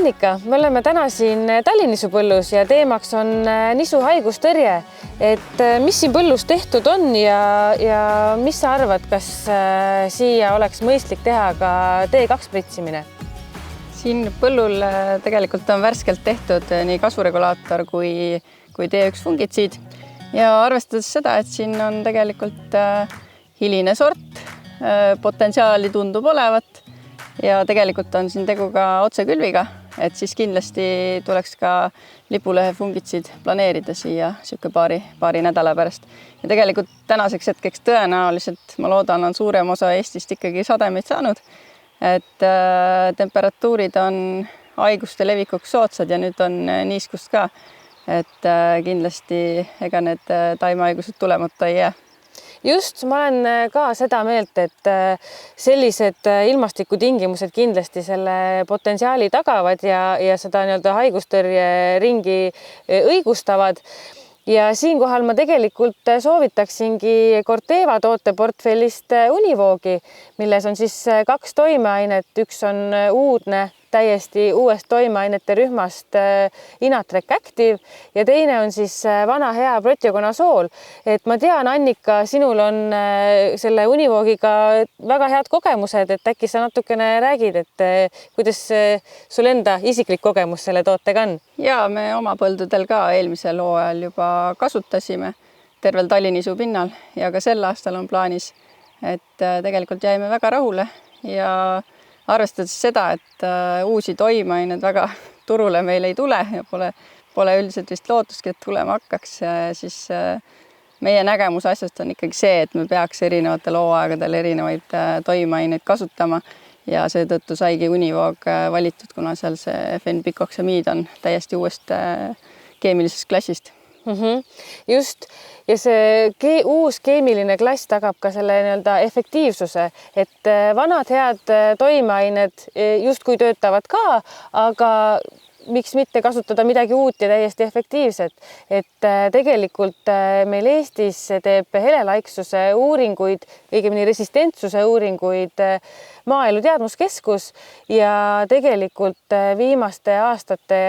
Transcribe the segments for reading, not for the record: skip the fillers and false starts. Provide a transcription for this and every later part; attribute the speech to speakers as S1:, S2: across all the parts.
S1: Annika, me oleme täna siin Tallinnisu põllus ja teemaks on nisu haigustõrje. Et mis siin põllus tehtud on ja mis sa arvad, kas siia oleks mõistlik teha ka T2 pritsimine?
S2: Siin põllul tegelikult on värskelt tehtud nii kasvuregulaator kui T1 fungitsiid ja arvestades seda, et siin on tegelikult hiline sort, potentsiaali tundub olevat ja tegelikult on siin tegu ka otsekülviga, et siis kindlasti tuleks ka lipulehe fungitsiid planeerida siia paari nädala pärast. Ja tegelikult tänaseks hetkeks tõenäoliselt, ma loodan, on suurem osa Eestist ikkagi sademeid saanud, et temperatuurid on haiguste levikuks soodsad ja nüüd on niiskust ka, et kindlasti ega need taimehaigused tulemata ei jää.
S1: Just, ma olen ka seda meelt, et sellised ilmastikutingimused kindlasti selle potentsiaali tagavad ja seda haigustõrje ringi õigustavad. Ja siinkohal ma tegelikult soovitaksingi Corteva tooteportfellist Univoogi, milles on siis 2 toimeainet. Üks on uudne, täiesti uuest toimeainete rühmast Inatrec Active ja teine on siis vana hea Proteogonasool. Et ma tean, Annika, sinul on selle Univoogiga väga head kogemused, et äkki sa natukene räägid, et kuidas sul enda isiklik kogemus selle tootega on?
S2: Ja me oma põldudel ka eelmisel hooajal juba kasutasime tervel Tallinnisu pinnal ja ka sel aastal on plaanis, et tegelikult jäime väga rahule ja arvestades seda, et uusi toimeained väga turule meil ei tule ja pole üldiselt vist lootuski, et tulema hakkaks, siis meie nägemus asjast on ikkagi see, et me peaks erinevatel hooaegadel erinevaid toimeaineid kasutama ja seetõttu saigi Univoog valitud, kuna seal see fenbikoksamiid on täiesti uuest keemilisest klassist.
S1: Just, ja see uus keemiline klass tagab ka selle efektiivsuse, et vanad head toimeained justkui töötavad ka, aga miks mitte kasutada midagi uut ja täiesti efektiivset, et tegelikult meil Eestis teeb helelaiksuse uuringuid, õigemini resistentsuse uuringuid Maaelu Teadmuskeskus ja tegelikult viimaste aastate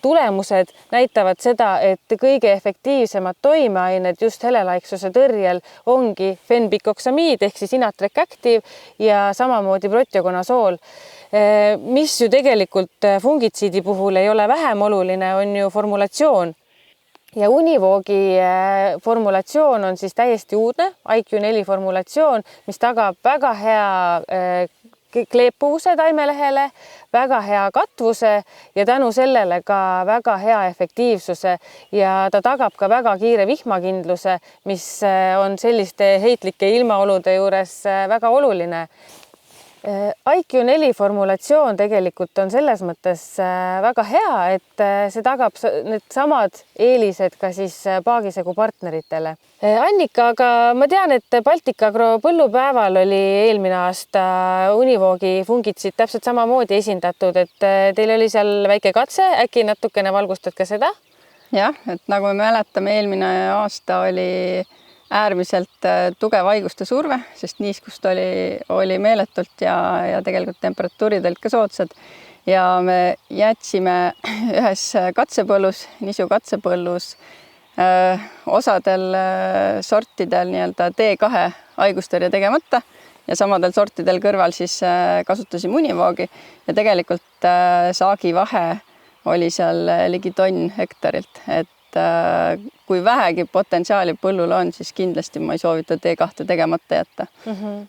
S1: tulemused näitavad seda, et kõige efektiivsemad toimeained just helelaiksuse tõrjel ongi fenbikoksamiid ehk siis Inatrec Active ja samamoodi Proteogonasool. Mis ju tegelikult fungitsiidi puhul ei ole vähem oluline, on ju formulatsioon. Ja Univoogi formulatsioon on siis täiesti uudne, IQ4 formulatsioon, mis tagab väga hea kleepuvuse taimelehele, väga hea katvuse ja tänu sellele ka väga hea efektiivsuse ja ta tagab ka väga kiire vihmakindluse, mis on selliste heitlike ilmaolude juures väga oluline. IQ4 formulatsioon tegelikult on selles mõttes väga hea, et see tagab need samad eelised ka siis paagisegu partneritele. Annika, aga ma tean, et Baltic-Agro põllupäeval oli eelmine aasta Univoogi fungitsiid täpselt samamoodi esindatud, et teil oli seal väike katse, äkki natukene valgustad ka seda?
S2: Jah, et nagu me mäletame, eelmine aasta oli äärmiselt tugev haiguste surve, sest niiskust oli meeletult ja tegelikult temperatuurid olid ka soodsad. Ja me jätsime ühes katsepõllus, nisu katsepõllus, osadel sortidel T2 haigustõrje tegemata ja samadel sortidel kõrval siis kasutasime Univoogi ja tegelikult saagi vahe oli seal ligi tonn hektarilt, et kui vähegi potentsiaali põllul on, siis kindlasti ma ei soovita T2 tegemata jätta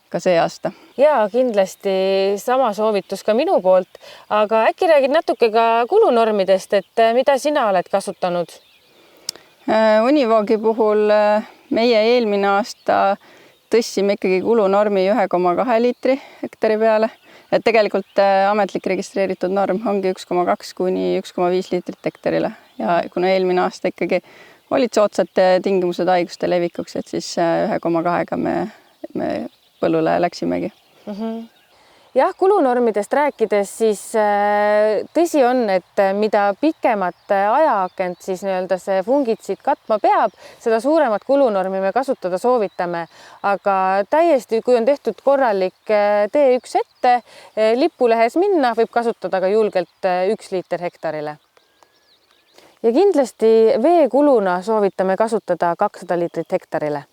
S2: ka see aasta.
S1: Ja kindlasti sama soovitus ka minu poolt, aga äkki räägid natuke ka kulunormidest, et mida sina oled kasutanud?
S2: Univoogi puhul meie eelmine aasta tõstsime ikkagi kulunormi 1,2 liitri hektari peale. Et tegelikult ametlik registreeritud norm ongi 1,2 kuni 1,5 liitrit hektarile ja kuna eelmine aasta ikkagi olid soodsad tingimused haiguste levikuks, et siis 1,2-ga me põllule läksimegi.
S1: jah, kulunormidest rääkides, siis tõsi on, et mida pikemat ajaakent siis nii-öelda see fungitsiid katma peab, seda suuremat kulunormi me kasutada soovitame. Aga täiesti, kui on tehtud korralik T1 ette, lipulehes minna, võib kasutada ka julgelt 1 liiter hektarile. Ja kindlasti veekuluna soovitame kasutada 200 liitrit hektarile.